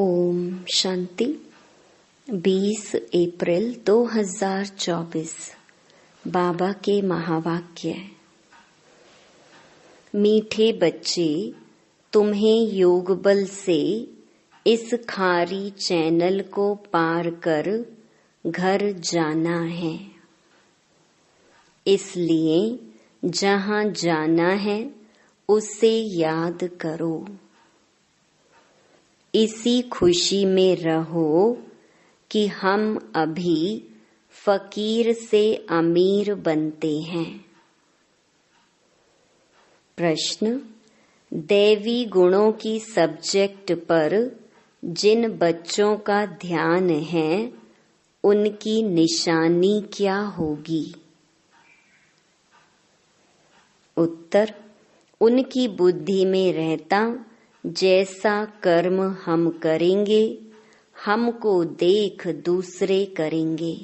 ओम शांति। 20 अप्रैल 2024 बाबा के महावाक्य। मीठे बच्चे, तुम्हें योग बल से इस खारी चैनल को पार कर घर जाना है। इसलिए जहाँ जाना है उसे याद करो। इसी खुशी में रहो कि हम अभी फकीर से अमीर बनते हैं। प्रश्न: दैवी गुणों की सब्जेक्ट पर जिन बच्चों का ध्यान है उनकी निशानी क्या होगी? उत्तर: उनकी बुद्धि में रहता जैसा कर्म हम करेंगे हमको देख दूसरे करेंगे।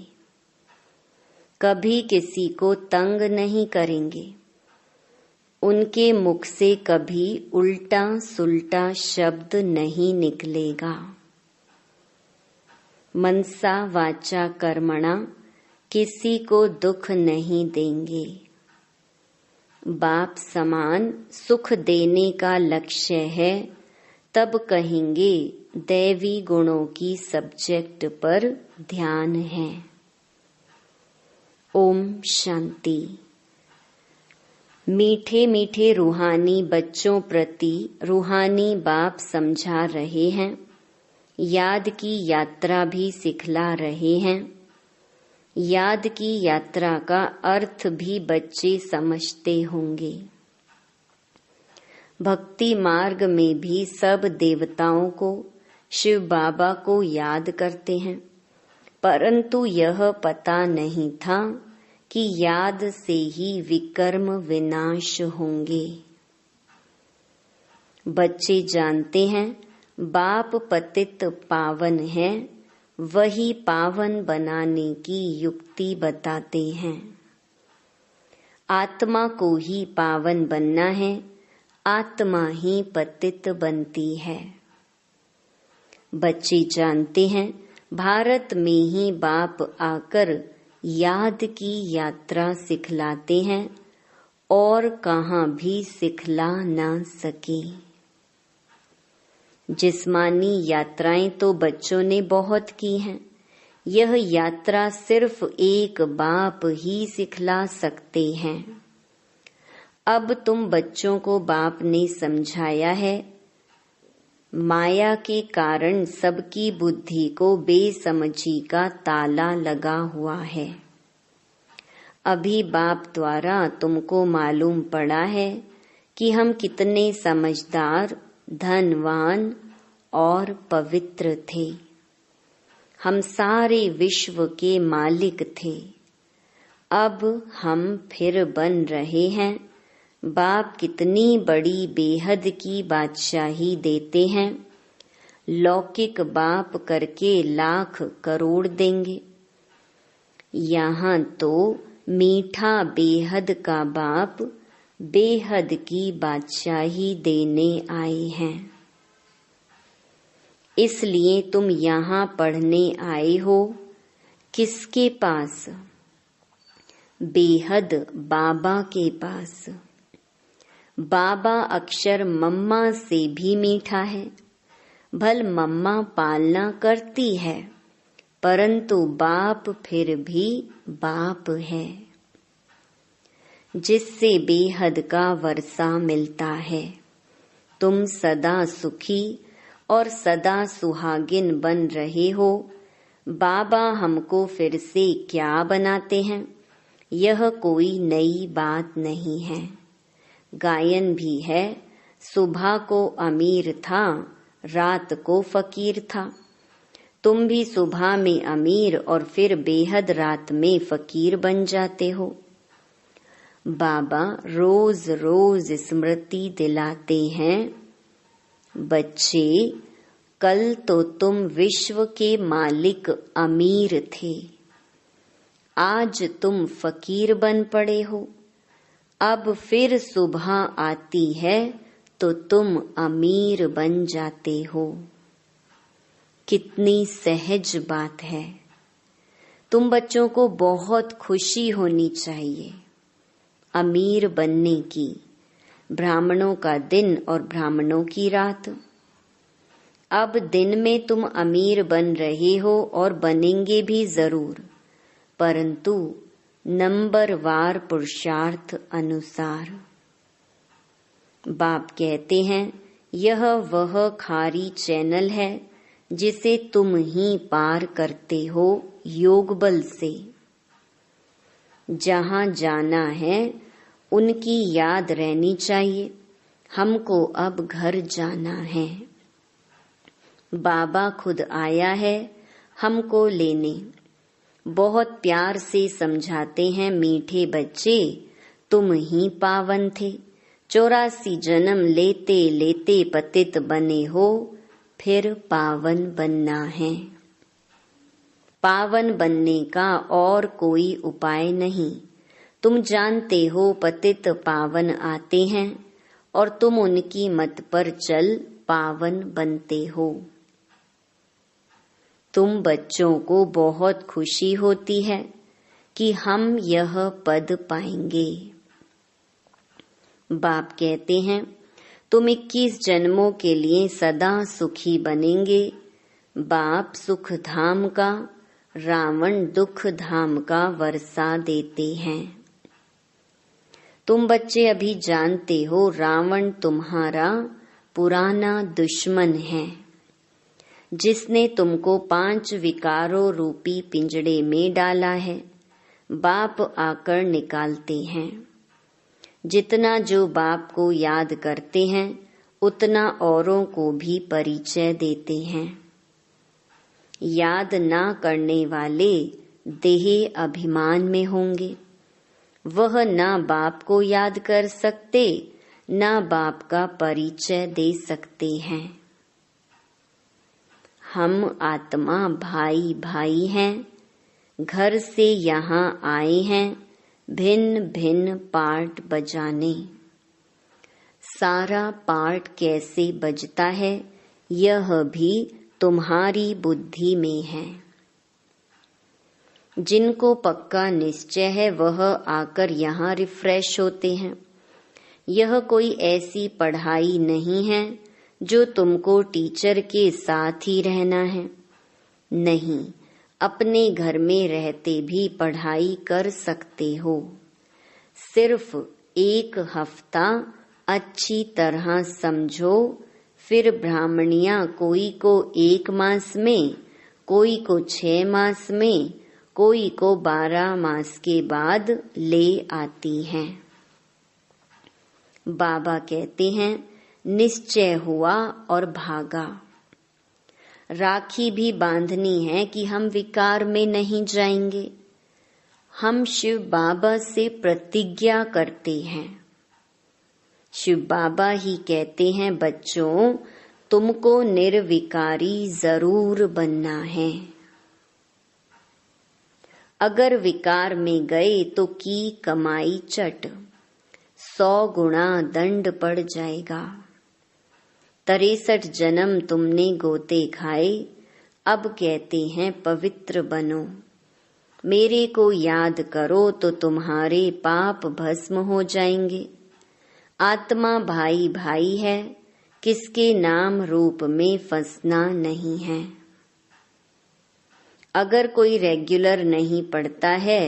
कभी किसी को तंग नहीं करेंगे। उनके मुख से कभी उल्टा सुल्टा शब्द नहीं निकलेगा। मनसा वाचा कर्मणा किसी को दुख नहीं देंगे। बाप समान सुख देने का लक्ष्य है, तब कहेंगे दैवी गुणों की सब्जेक्ट पर ध्यान है। ओम शांति। मीठे मीठे रूहानी बच्चों प्रति रूहानी बाप समझा रहे हैं, याद की यात्रा भी सिखला रहे हैं। याद की यात्रा का अर्थ भी बच्चे समझते होंगे। भक्ति मार्ग में भी सब देवताओं को, शिव बाबा को याद करते हैं, परंतु यह पता नहीं था कि याद से ही विकर्म विनाश होंगे। बच्चे जानते हैं बाप पतित पावन है, वही पावन बनाने की युक्ति बताते हैं। आत्मा को ही पावन बनना है, आत्मा ही पतित बनती है। बच्चे जानते हैं भारत में ही बाप आकर याद की यात्रा सिखलाते हैं और कहाँ भी सिखला ना सके। जिस्मानी यात्राएं तो बच्चों ने बहुत की हैं, यह यात्रा सिर्फ एक बाप ही सिखला सकते हैं। अब तुम बच्चों को बाप ने समझाया है, माया के कारण सबकी बुद्धि को बेसमझी का ताला लगा हुआ है। अभी बाप द्वारा तुमको मालूम पड़ा है कि हम कितने समझदार, धनवान और पवित्र थे। हम सारे विश्व के मालिक थे। अब हम फिर बन रहे हैं। बाप कितनी बड़ी बेहद की बादशाही देते हैं। लौकिक बाप करके लाख करोड़ देंगे। यहाँ तो मीठा बेहद का बाप बेहद की बादशाही देने आए हैं। इसलिए तुम यहाँ पढ़ने आए हो। किसके पास? बेहद बाबा के पास। बाबा अक्षर मम्मा से भी मीठा है। भल मम्मा पालना करती है, परंतु बाप फिर भी बाप है, जिससे बेहद का वर्षा मिलता है। तुम सदा सुखी और सदा सुहागिन बन रहे हो। बाबा हमको फिर से क्या बनाते हैं, यह कोई नई बात नहीं है। गायन भी है, सुबह को अमीर था, रात को फकीर था। तुम भी सुबह में अमीर और फिर बेहद रात में फकीर बन जाते हो। बाबा रोज रोज स्मृति दिलाते हैं, बच्चे कल तो तुम विश्व के मालिक अमीर थे, आज तुम फकीर बन पड़े हो। अब फिर सुबह आती है तो तुम अमीर बन जाते हो। कितनी सहज बात है। तुम बच्चों को बहुत खुशी होनी चाहिए अमीर बनने की। ब्राह्मणों का दिन और ब्राह्मणों की रात। अब दिन में तुम अमीर बन रहे हो और बनेंगे भी जरूर, परंतु नंबरवार पुरुषार्थ अनुसार। बाप कहते हैं यह वह खारी चैनल है जिसे तुम ही पार करते हो योग बल से। जहां जाना है उनकी याद रहनी चाहिए, हमको अब घर जाना है। बाबा खुद आया है हमको लेने। बहुत प्यार से समझाते हैं, मीठे बच्चे तुम ही पावन थे। 84 जन्म लेते लेते पतित बने हो, फिर पावन बनना है। पावन बनने का और कोई उपाय नहीं। तुम जानते हो पतित पावन आते हैं और तुम उनकी मत पर चल पावन बनते हो। तुम बच्चों को बहुत खुशी होती है कि हम यह पद पाएंगे। बाप कहते हैं तुम 21 जन्मों के लिए सदा सुखी बनेंगे। बाप सुख धाम का, रावण दुख धाम का वर्षा देते हैं। तुम बच्चे अभी जानते हो रावण तुम्हारा पुराना दुश्मन है, जिसने तुमको 5 विकारों रूपी पिंजड़े में डाला है। बाप आकर निकालते हैं। जितना जो बाप को याद करते हैं उतना औरों को भी परिचय देते हैं। याद ना करने वाले देह अभिमान में होंगे। वह ना बाप को याद कर सकते, ना बाप का परिचय दे सकते हैं। हम आत्मा भाई भाई हैं, घर से यहाँ आए हैं भिन्न भिन्न पार्ट बजाने। सारा पार्ट कैसे बजता है यह भी तुम्हारी बुद्धि में है। जिनको पक्का निश्चय है वह आकर यहाँ रिफ्रेश होते हैं। यह कोई ऐसी पढ़ाई नहीं है जो तुमको टीचर के साथ ही रहना है। नहीं, अपने घर में रहते भी पढ़ाई कर सकते हो। सिर्फ 1 हफ्ता अच्छी तरह समझो, फिर ब्राह्मणियां कोई को 1 मास में, कोई को 6 मास में, कोई को 12 मास के बाद ले आती हैं। बाबा कहते हैं निश्चय हुआ और भागा। राखी भी बांधनी है कि हम विकार में नहीं जाएंगे। हम शिव बाबा से प्रतिज्ञा करते हैं। शिव बाबा ही कहते हैं बच्चों तुमको निर्विकारी जरूर बनना है। अगर विकार में गए तो की कमाई चट, 100 गुना दंड पड़ जाएगा। 63 जन्म तुमने गोते खाए, अब कहते हैं पवित्र बनो। मेरे को याद करो तो तुम्हारे पाप भस्म हो जाएंगे। आत्मा भाई भाई है, किसके नाम रूप में फंसना नहीं है। अगर कोई रेगुलर नहीं पढ़ता है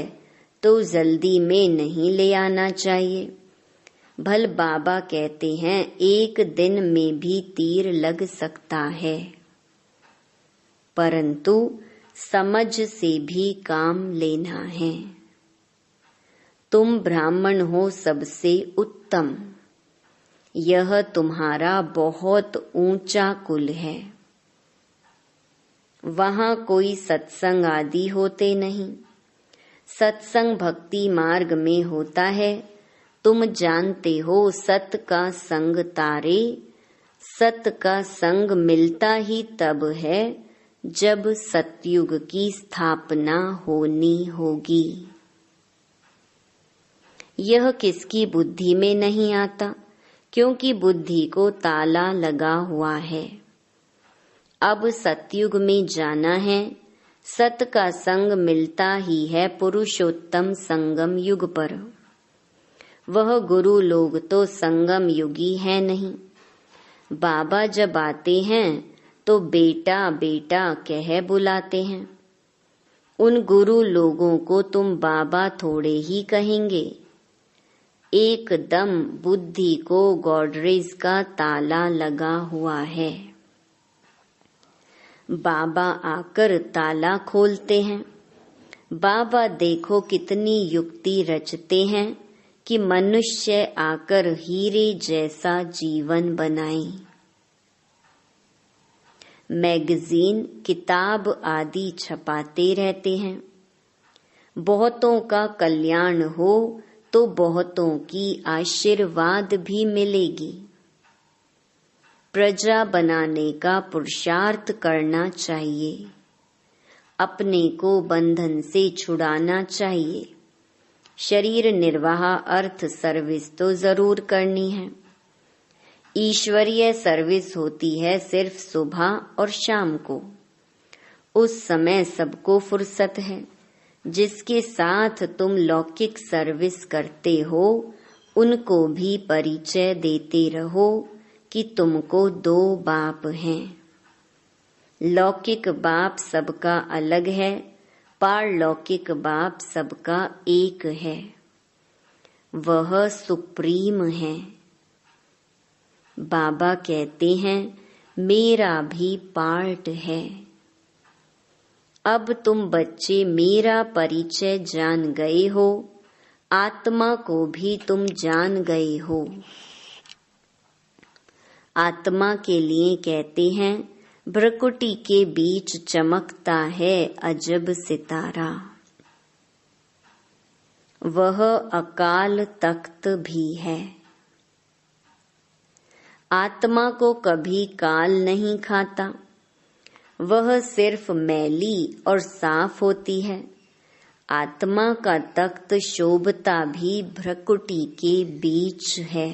तो जल्दी में नहीं ले आना चाहिए। भल बाबा कहते हैं 1 दिन में भी तीर लग सकता है, परंतु समझ से भी काम लेना है। तुम ब्राह्मण हो सबसे उत्तम। यह तुम्हारा बहुत ऊंचा कुल है। वहां कोई सत्संग आदि होते नहीं। सत्संग भक्ति मार्ग में होता है। तुम जानते हो सत का संग तारे। सत का संग मिलता ही तब है जब सतयुग की स्थापना होनी होगी। यह किसकी बुद्धि में नहीं आता, क्योंकि बुद्धि को ताला लगा हुआ है। अब सतयुग में जाना है, सत का संग मिलता ही है पुरुषोत्तम संगम युग पर। वह गुरु लोग तो संगम युगी है नहीं। बाबा जब आते हैं तो बेटा बेटा कह बुलाते हैं। उन गुरु लोगों को तुम बाबा थोड़े ही कहेंगे। एकदम बुद्धि को गॉडरेज का ताला लगा हुआ है। बाबा आकर ताला खोलते हैं। बाबा देखो कितनी युक्ति रचते हैं कि मनुष्य आकर हीरे जैसा जीवन बनाए। मैगजीन, किताब आदि छपाते रहते हैं। बहुतों का कल्याण हो तो बहुतों की आशीर्वाद भी मिलेगी। प्रजा बनाने का पुरुषार्थ करना चाहिए। अपने को बंधन से छुड़ाना चाहिए। शरीर निर्वाह अर्थ सर्विस तो जरूर करनी है। ईश्वरीय सर्विस होती है सिर्फ सुबह और शाम को। उस समय सबको फुर्सत है। जिसके साथ तुम लौकिक सर्विस करते हो उनको भी परिचय देते रहो कि तुमको 2 बाप हैं। लौकिक बाप सबका अलग है, पारलौकिक बाप सबका एक है। वह सुप्रीम है। बाबा कहते हैं मेरा भी पार्ट है। अब तुम बच्चे मेरा परिचय जान गए हो, आत्मा को भी तुम जान गए हो। आत्मा के लिए कहते हैं भ्रकुटी के बीच चमकता है अजब सितारा। वह अकाल तख्त भी है। आत्मा को कभी काल नहीं खाता। वह सिर्फ मैली और साफ होती है। आत्मा का तख्त शोभता भी भ्रकुटी के बीच है।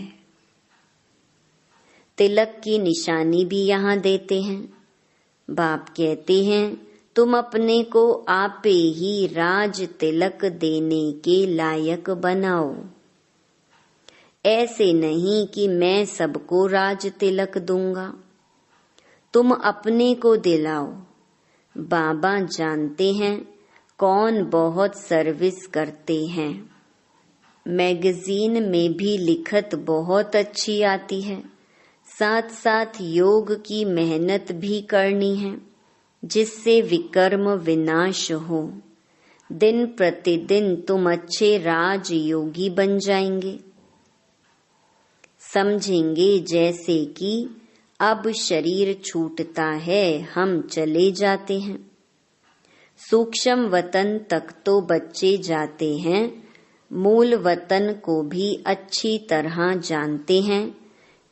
तिलक की निशानी भी यहाँ देते हैं। बाप कहते हैं तुम अपने को आपे ही राज तिलक देने के लायक बनाओ। ऐसे नहीं कि मैं सबको राज तिलक दूंगा। तुम अपने को दिलाओ। बाबा जानते हैं कौन बहुत सर्विस करते हैं। मैगजीन में भी लिखत बहुत अच्छी आती है। साथ साथ योग की मेहनत भी करनी है जिससे विकर्म विनाश हो। दिन प्रतिदिन तुम अच्छे राजयोगी बन जाएंगे। समझेंगे जैसे कि अब शरीर छूटता है, हम चले जाते हैं। सूक्ष्म वतन तक तो बच्चे जाते हैं, मूल वतन को भी अच्छी तरह जानते हैं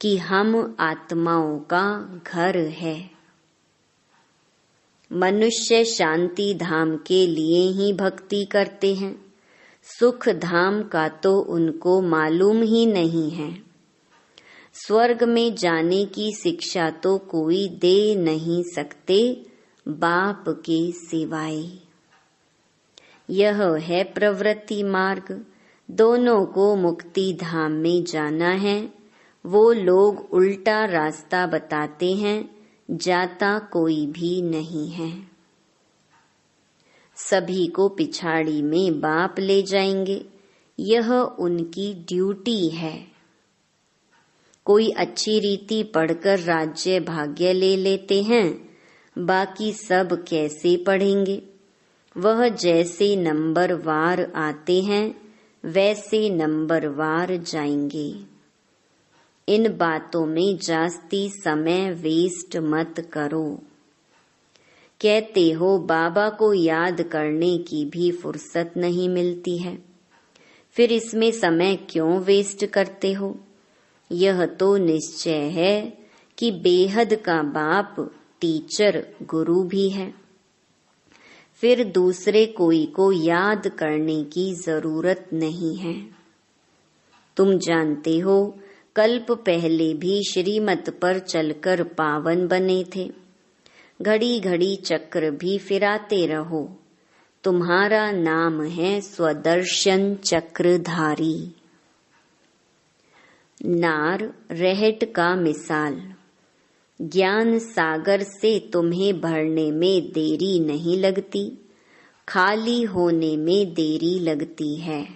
कि हम आत्माओं का घर है। मनुष्य शांति धाम के लिए ही भक्ति करते हैं। सुख धाम का तो उनको मालूम ही नहीं है। स्वर्ग में जाने की शिक्षा तो कोई दे नहीं सकते बाप के सिवाय। यह है प्रवृत्ति मार्ग। दोनों को मुक्ति धाम में जाना है। वो लोग उल्टा रास्ता बताते हैं, जाता कोई भी नहीं है। सभी को पिछाड़ी में बाप ले जाएंगे। यह उनकी ड्यूटी है। कोई अच्छी रीति पढ़कर राज्य भाग्य ले लेते हैं, बाकी सब कैसे पढ़ेंगे। वह जैसे नंबरवार आते हैं वैसे नंबरवार जाएंगे। इन बातों में जास्ती समय वेस्ट मत करो। कहते हो बाबा को याद करने की भी फुर्सत नहीं मिलती है, फिर इसमें समय क्यों वेस्ट करते हो। यह तो निश्चय है कि बेहद का बाप टीचर गुरु भी है। फिर दूसरे कोई को याद करने की जरूरत नहीं है। तुम जानते हो कल्प पहले भी श्रीमत पर चलकर पावन बने थे। घड़ी घड़ी चक्र भी फिराते रहो। तुम्हारा नाम है स्वदर्शन चक्रधारी। नार रहट का मिसाल। ज्ञान सागर से तुम्हें भरने में देरी नहीं लगती, खाली होने में देरी लगती है।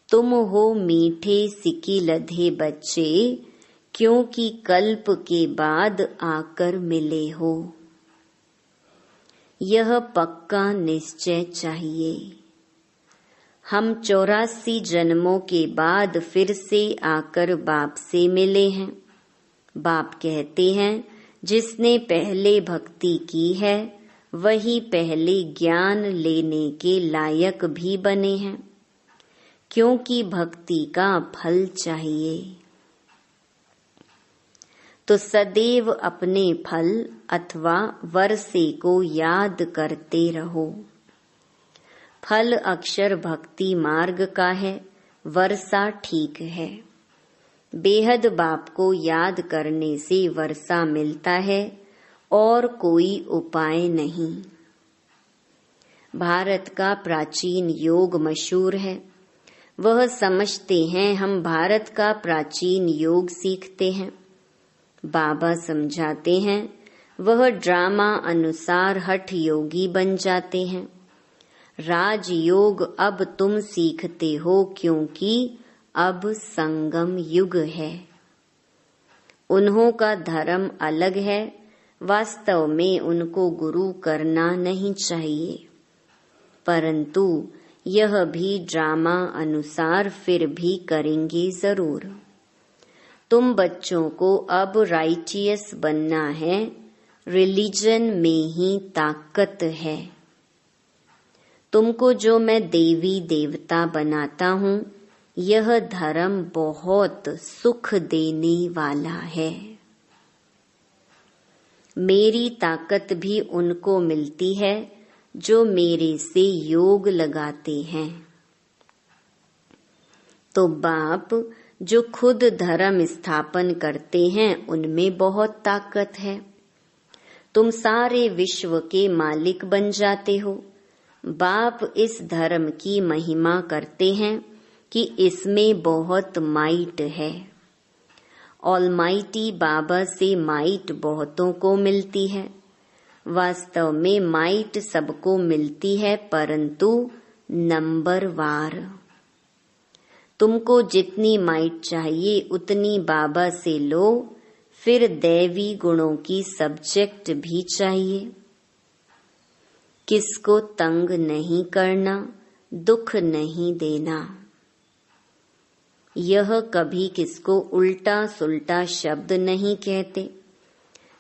तुम हो मीठे सिकी लधे बच्चे, क्योंकि कल्प के बाद आकर मिले हो। यह पक्का निश्चय चाहिए। हम 84 जन्मों के बाद फिर से आकर बाप से मिले हैं। बाप कहते हैं, जिसने पहले भक्ति की है वही पहले ज्ञान लेने के लायक भी बने हैं, क्योंकि भक्ति का फल चाहिए। तो सदैव अपने फल अथवा वर्षे को याद करते रहो। फल अक्षर भक्ति मार्ग का है, वर्षा ठीक है। बेहद बाप को याद करने से वर्षा मिलता है और कोई उपाय नहीं। भारत का प्राचीन योग मशहूर है। वह समझते हैं हम भारत का प्राचीन योग सीखते हैं। बाबा समझाते हैं वह ड्रामा अनुसार हठ योगी बन जाते हैं। राजयोग अब तुम सीखते हो, क्योंकि अब संगम युग है। उन्हों का धर्म अलग है। वास्तव में उनको गुरु करना नहीं चाहिए, परंतु यह भी ड्रामा अनुसार फिर भी करेंगे जरूर। तुम बच्चों को अब राइटियस बनना है। रिलीजन में ही ताकत है। तुमको जो मैं देवी देवता बनाता हूँ, यह धर्म बहुत सुख देने वाला है। मेरी ताकत भी उनको मिलती है जो मेरे से योग लगाते हैं। तो बाप जो खुद धर्म स्थापन करते हैं, उनमें बहुत ताकत है। तुम सारे विश्व के मालिक बन जाते हो। बाप इस धर्म की महिमा करते हैं कि इसमें बहुत माइट है। ऑलमाइटी बाबा से माइट बहुतों को मिलती है। वास्तव में माइट सबको मिलती है, परंतु नंबरवार। तुमको जितनी माइट चाहिए उतनी बाबा से लो। फिर दैवी गुणों की सब्जेक्ट भी चाहिए। किसको तंग नहीं करना, दुख नहीं देना। यह कभी किसको उल्टा सुल्टा शब्द नहीं कहते।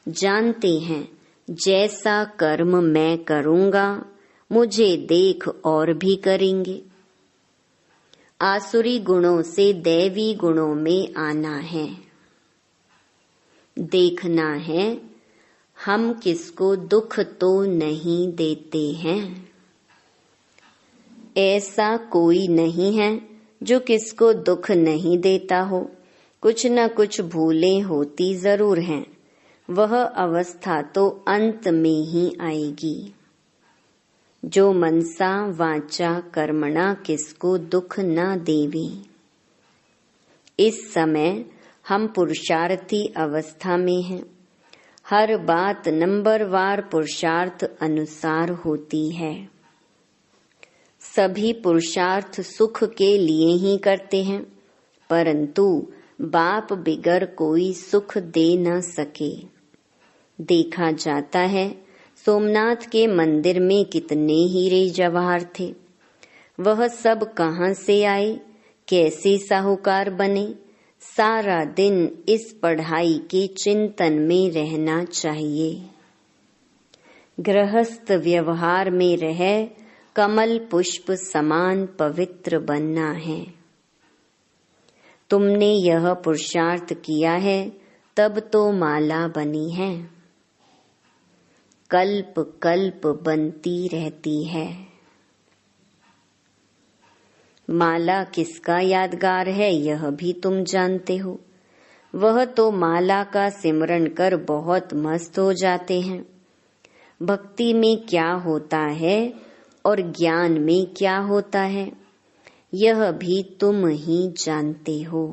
जानते हैं जैसा कर्म मैं करूंगा, मुझे देख और भी करेंगे। आसुरी गुणों से दैवी गुणों में आना है। देखना है हम किसको दुख तो नहीं देते हैं। ऐसा कोई नहीं है जो किसको दुख नहीं देता हो। कुछ न कुछ भूलें होती जरूर हैं। वह अवस्था तो अंत में ही आएगी। जो मनसा वाचा कर्मणा किसको दुख न देवी। इस समय हम पुरुषार्थी अवस्था में हैं। हर बात नंबरवार पुरुषार्थ अनुसार होती है। सभी पुरुषार्थ सुख के लिए ही करते हैं, परंतु बाप बिगर कोई सुख दे न सके। देखा जाता है सोमनाथ के मंदिर में कितने हीरे जवाहर थे। वह सब कहाँ से आए, कैसे साहूकार बने। सारा दिन इस पढ़ाई के चिंतन में रहना चाहिए। गृहस्थ व्यवहार में रह कमल पुष्प समान पवित्र बनना है। तुमने यह पुरुषार्थ किया है, तब तो माला बनी है। कल्प कल्प बनती रहती है। माला किसका यादगार है, यह भी तुम जानते हो। वह तो माला का सिमरन कर बहुत मस्त हो जाते हैं। भक्ति में क्या होता है और ज्ञान में क्या होता है, यह भी तुम ही जानते हो।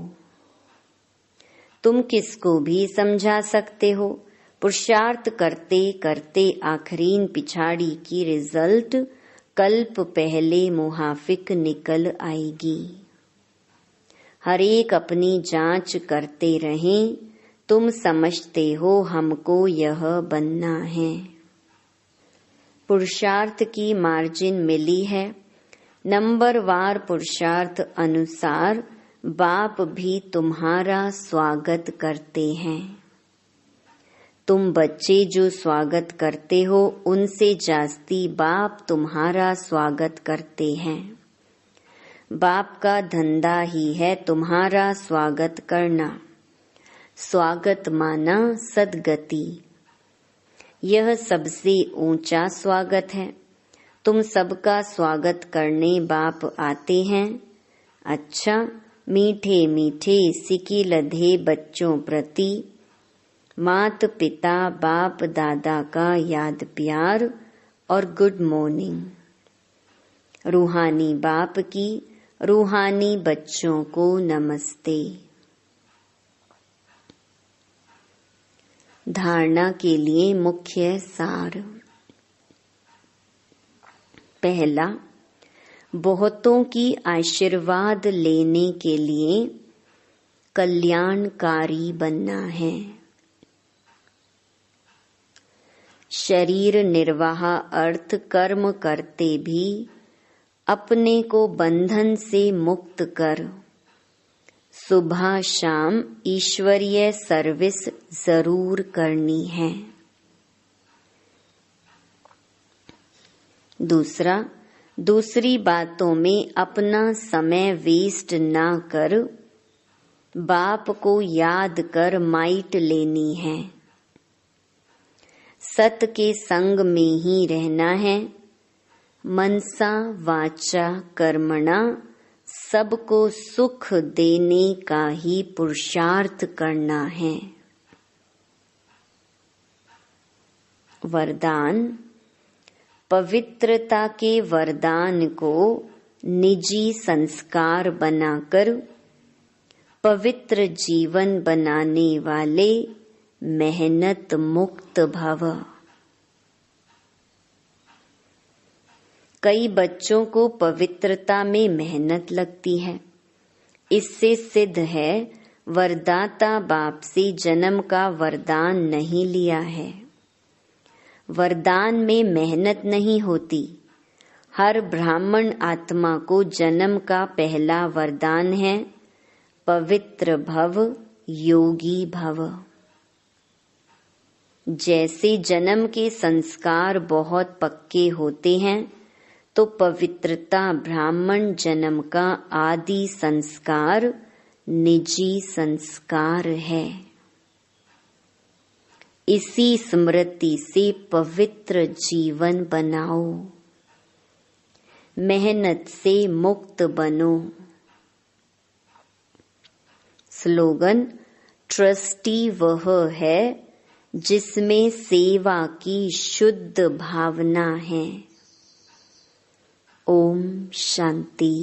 तुम किसको भी समझा सकते हो। पुरुषार्थ करते करते आखरीन पिछाड़ी की रिजल्ट कल्प पहले मुहाफिक निकल आएगी। हर एक अपनी जांच करते रहें। तुम समझते हो हमको यह बनना है। पुरुषार्थ की मार्जिन मिली है। नंबरवार पुरुषार्थ अनुसार बाप भी तुम्हारा स्वागत करते हैं। तुम बच्चे जो स्वागत करते हो उनसे जास्ती बाप तुम्हारा स्वागत करते हैं। बाप का धंधा ही है तुम्हारा स्वागत करना। स्वागत माना सद्गति। यह सबसे ऊंचा स्वागत है। तुम सबका स्वागत करने बाप आते हैं। अच्छा, मीठे मीठे सिकी लधे बच्चों प्रति मात पिता बाप दादा का याद प्यार और गुड मॉर्निंग। रूहानी बाप की रूहानी बच्चों को नमस्ते। धारणा के लिए मुख्य सार। पहला, बहुतों की आशीर्वाद लेने के लिए कल्याणकारी बनना है। शरीर निर्वाह अर्थ कर्म करते भी अपने को बंधन से मुक्त कर सुबह शाम ईश्वरीय सर्विस जरूर करनी है। दूसरा, दूसरी बातों में अपना समय वेस्ट ना कर बाप को याद कर माइट लेनी है। सत के संग में ही रहना है। मनसा वाचा कर्मणा सबको सुख देने का ही पुरुषार्थ करना है। वरदान। पवित्रता के वरदान को निजी संस्कार बनाकर पवित्र जीवन बनाने वाले मेहनत मुक्त भव। कई बच्चों को पवित्रता में मेहनत लगती है। इससे सिद्ध है वरदाता बाप से जन्म का वरदान नहीं लिया है। वरदान में मेहनत नहीं होती। हर ब्राह्मण आत्मा को जन्म का पहला वरदान है पवित्र भव, योगी भव। जैसे जन्म के संस्कार बहुत पक्के होते हैं तो पवित्रता ब्राह्मण जन्म का आदि संस्कार निजी संस्कार है। इसी स्मृति से पवित्र जीवन बनाओ। मेहनत से मुक्त बनो। स्लोगन। ट्रस्टी वह है जिसमें सेवा की शुद्ध भावना है। ओम शांति।